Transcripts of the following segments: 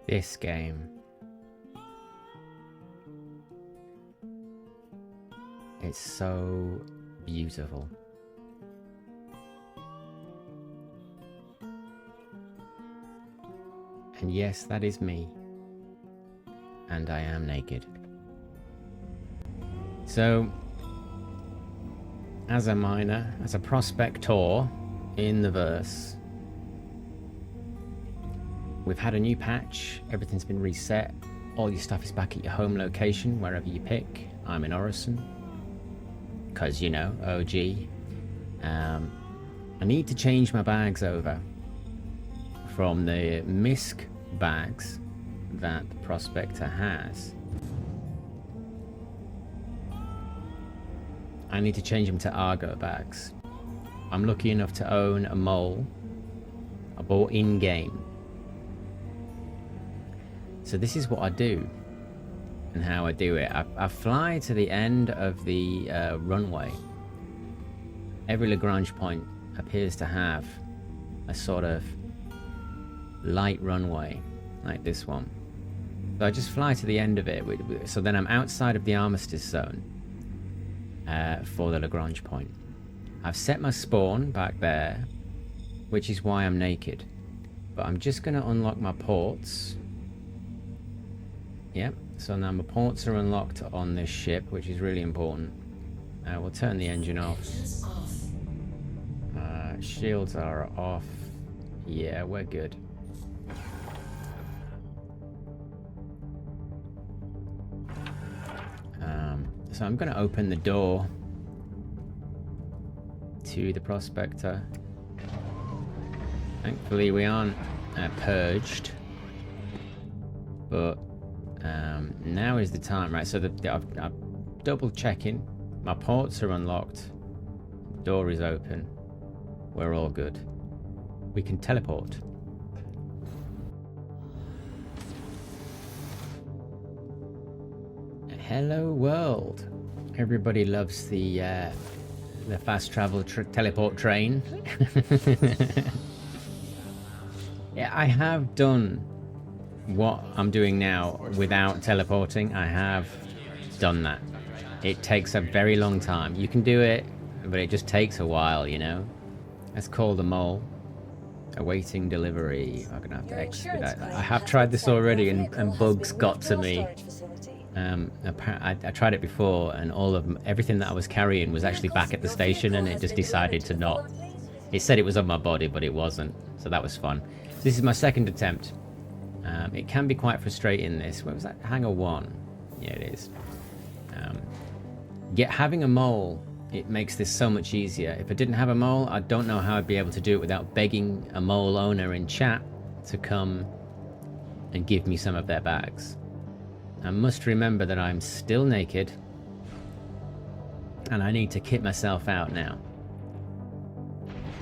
This game. It's so beautiful. And yes, that is me. And I am naked. So, as a miner, as a prospector in the verse, we've had a new patch, everything's been reset, all your stuff is back at your home location, wherever you pick. I'm in Orison, because, you know, OG. I need to change my bags over from the MISC bags that the Prospector has. I need to change them to ARGO bags. I'm lucky enough to own a mole I bought in-game. So this is what I do and how I do it. I fly to the end of the runway. Every Lagrange point appears to have a sort of light runway like this one. So I just fly to the end of it. So then I'm outside of the armistice zone for the Lagrange point. I've set my spawn back there, which is why I'm naked. But I'm just going to unlock my ports. Yep, so now my ports are unlocked on this ship, which is really important. We'll turn the engine off. Shields are off. Yeah, we're good. So I'm going to open the door to the Prospector. Thankfully we aren't purged, but now is the time, right? So I'm double checking. My ports are unlocked. The door is open. We're all good. We can teleport. Hello world. Everybody loves the fast travel teleport train. Yeah, I have done what I'm doing now without teleporting. I have done that. It takes a very long time. You can do it, but it just takes a while, you know. Let's call the mole. Awaiting delivery. I'm gonna have to expedite that. I have tried this already and bugs got to me. I tried it before and everything that I was carrying was actually back at the station, and it just decided to not. It said it was on my body, but it wasn't. So that was fun. This is my second attempt. It can be quite frustrating, this. Where was that? Hangar 1. Yeah, it is. Having a mole, it makes this so much easier. If I didn't have a mole, I don't know how I'd be able to do it without begging a mole owner in chat to come and give me some of their bags. I must remember that I'm still naked and I need to kit myself out now.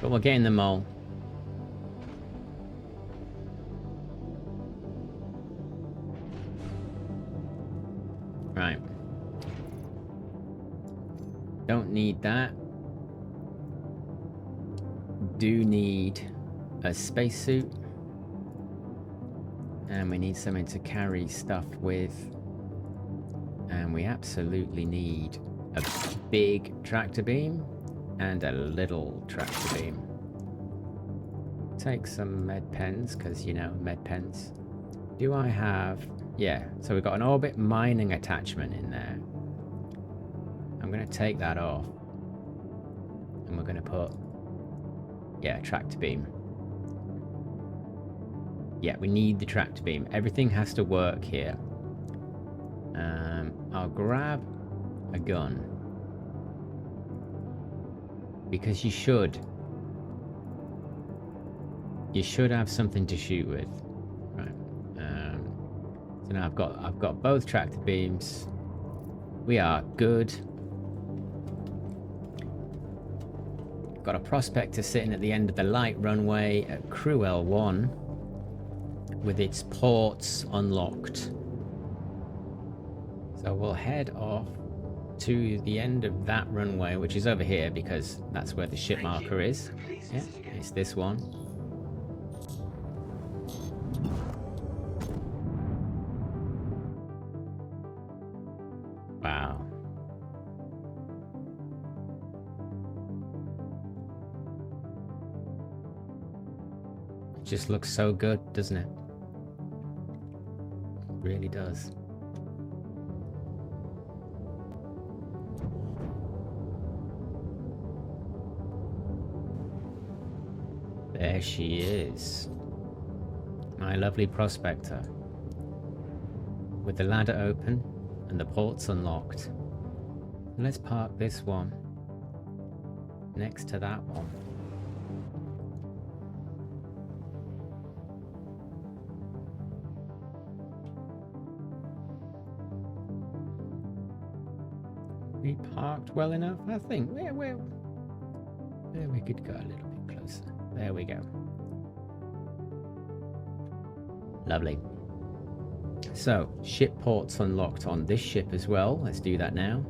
But we're getting the mole. Right. Don't need that. Do need a spacesuit. And we need something to carry stuff with. And we absolutely need a big tractor beam and a little tractor beam. Take some med pens, because, you know, med pens. Do I have... Yeah, so we've got an orbit mining attachment in there. I'm going to take that off. And we're going to put... Yeah, tractor beam. Yeah, we need the tractor beam. Everything has to work here. I'll grab a gun. Because you should. You should have something to shoot with. Right. So now I've got both tractor beams. We are good. Got a Prospector sitting at the end of the light runway at Crew L1 with its ports unlocked. So we'll head off to the end of that runway, which is over here because that's where the ship marker is. Yeah, it's this one. just looks so good, doesn't it? It really does. There she is. My lovely Prospector. With the ladder open and the ports unlocked. Let's park this one next to that one. We parked well enough, I think. There we could go a little bit closer. There we go. Lovely. So, ship ports unlocked on this ship as well. Let's do that now.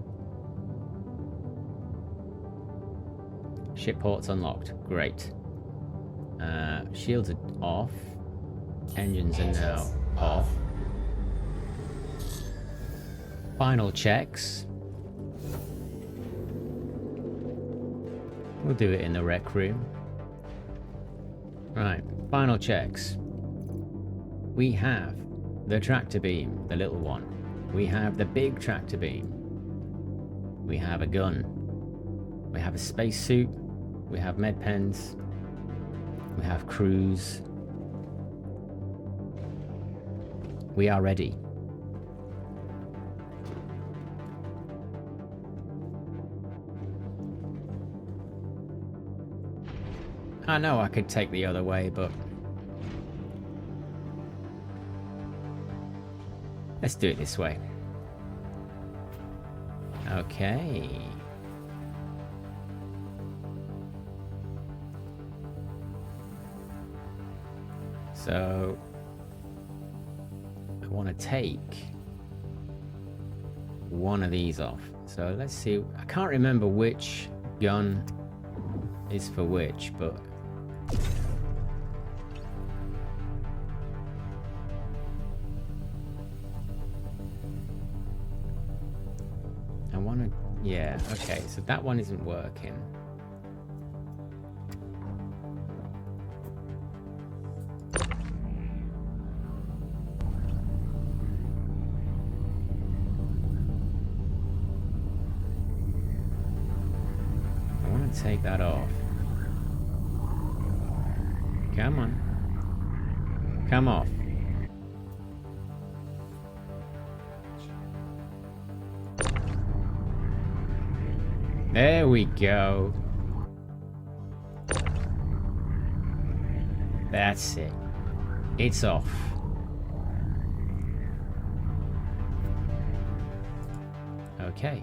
Ship ports unlocked. Great. Shields are off. Engines are now off. Final checks. We'll do it in the rec room. Right, final checks. We have the tractor beam, the little one. We have the big tractor beam. We have a gun. We have a spacesuit. We have med pens. We have crews. We are ready. I know I could take the other way, but let's do it this way. Okay. So I want to take one of these off. So let's see. I can't remember which gun is for which, but I want to, yeah, okay, so that one isn't working. I want to take that off. Come on. Come off. There we go. That's it. It's off. Okay.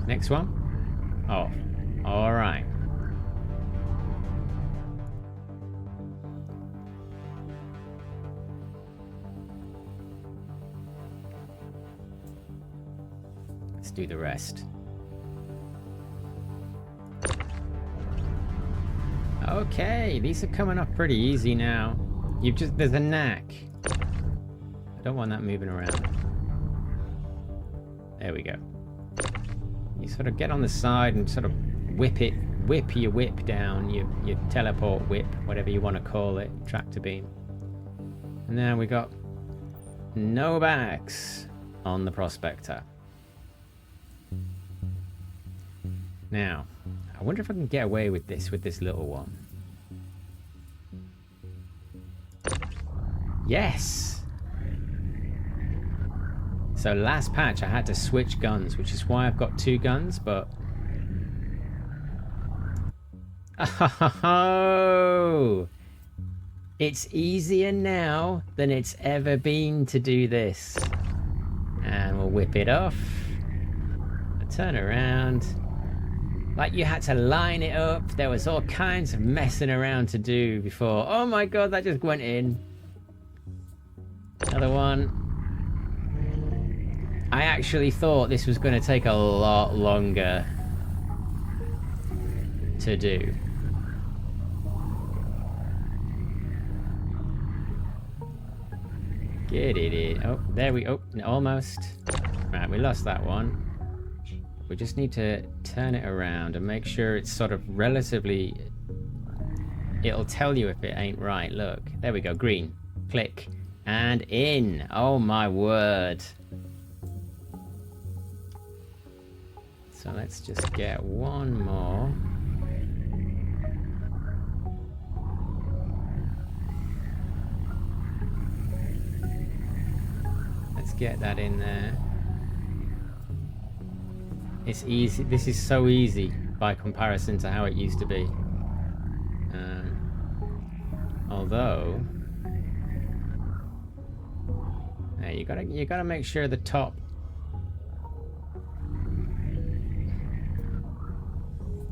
Next one. Off. All right. Do the rest. Okay, these are coming up pretty easy now. There's a knack. I don't want that moving around. There we go. You sort of get on the side and sort of whip your whip down, your teleport whip, whatever you want to call it, tractor beam. And then we got no bags on the Prospector. Now, I wonder if I can get away with this little one. Yes! So last patch I had to switch guns, which is why I've got two guns, but... Oh! It's easier now than it's ever been to do this. And we'll whip it off. Turn around. Like you had to line it up. There was all kinds of messing around to do before. Oh my god, that just went in. Another one. I actually thought this was going to take a lot longer to do. Get it in. Oh, there we... Oh, almost. Right, we lost that one. We just need to turn it around and make sure it's sort of relatively it'll tell you if it ain't right. Look, there we go, green. Click, and in. Oh my word. So let's just get one more. Let's get that in there. It's easy. This is so easy by comparison to how it used to be. Although, you gotta make sure the top.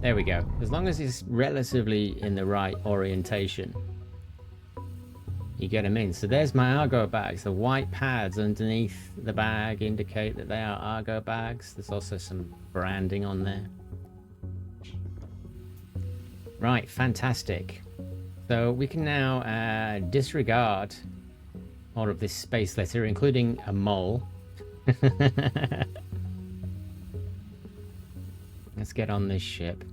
There we go. As long as it's relatively in the right orientation, you get them in. So there's my ARGO bags. The white pads underneath the bag indicate that they are ARGO bags. There's also some branding on there. Right, fantastic. So we can now disregard all of this space litter, including a mole. Let's get on this ship.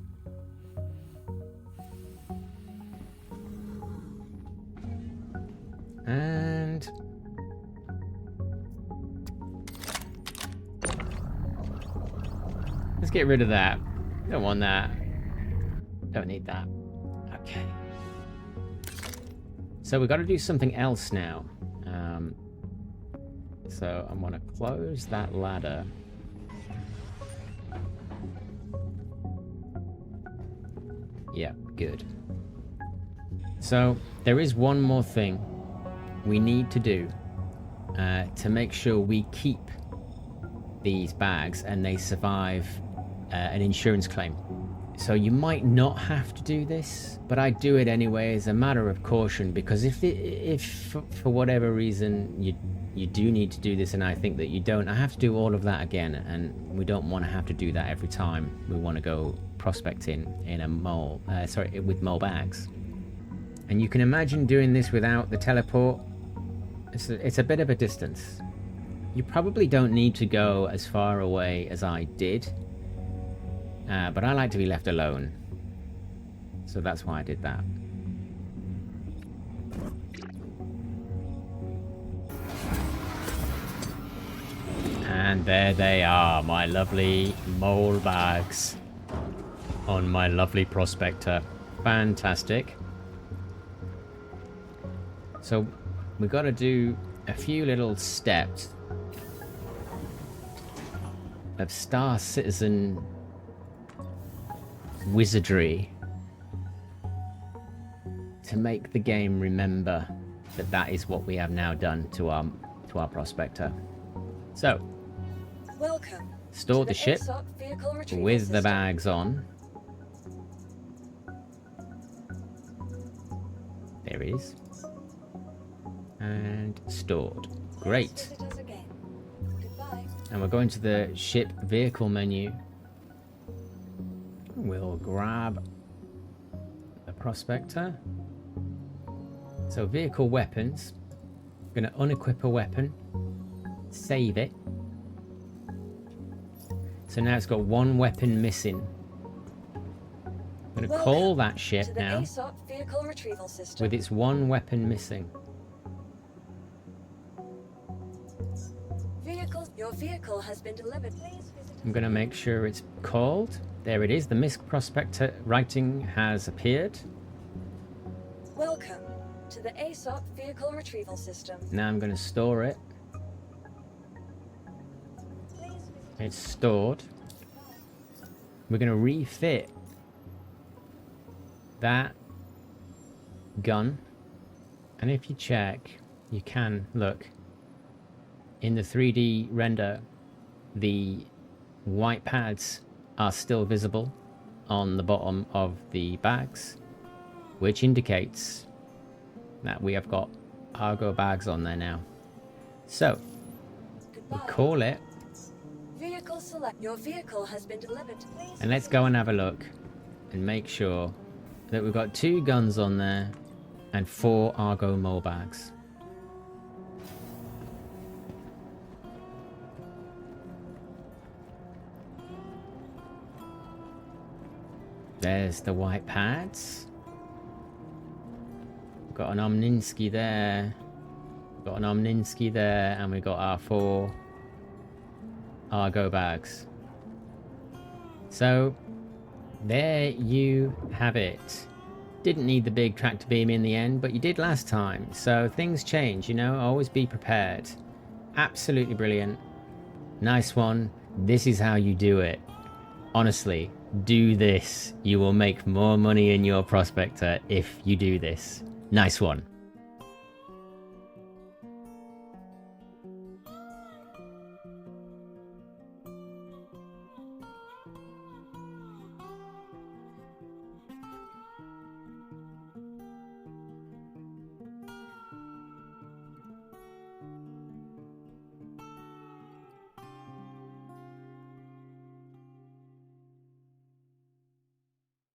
And let's get rid of that. Don't want that. Don't need that. Okay. So we've got to do something else now. So I'm going to close that ladder. Yeah, good. So there is one more thing we need to do to make sure we keep these bags and they survive an insurance claim. So you might not have to do this, but I do it anyway as a matter of caution, because if for whatever reason you do need to do this and I think that you don't, I have to do all of that again, and we don't want to have to do that every time we want to go prospecting in a mole, with mole bags. And you can imagine doing this without the teleport. It's a bit of a distance. You probably don't need to go as far away as I did. But I like to be left alone. So that's why I did that. And there they are, my lovely mole bags on my lovely Prospector. Fantastic. So we've got to do a few little steps of Star Citizen wizardry to make the game remember that that is what we have now done to our Prospector. So, welcome. Store the ship with the bags on. There it is. And stored. Great. And we're going to the ship vehicle menu. We'll grab the Prospector. So vehicle weapons. I'm going to unequip a weapon. Save it. So now it's got one weapon missing. I'm going to call that ship now with its one weapon missing. Your vehicle has been delivered. I'm going to make sure it's called. There it is. The MISC Prospector writing has appeared. Welcome to the ASOP vehicle retrieval system. Now I'm going to store it. It's stored. We're going to refit that gun. And if you check, you can look in the 3D render, the white pads are still visible on the bottom of the bags, which indicates that we have got ARGO bags on there now. So we call it. Vehicle select. Your vehicle has been delivered. And let's go and have a look and make sure that we've got 2 guns on there and 4 ARGO mole bags. There's the white pads. got an Omninski there. Got an Omninski there, and we got our 4 Argo bags. So there you have it. Didn't need the big tractor beam in the end, but you did last time. So things change, you know, always be prepared. Absolutely brilliant. Nice one. This is how you do it. Honestly, do this. You will make more money in your Prospector if you do this. Nice one.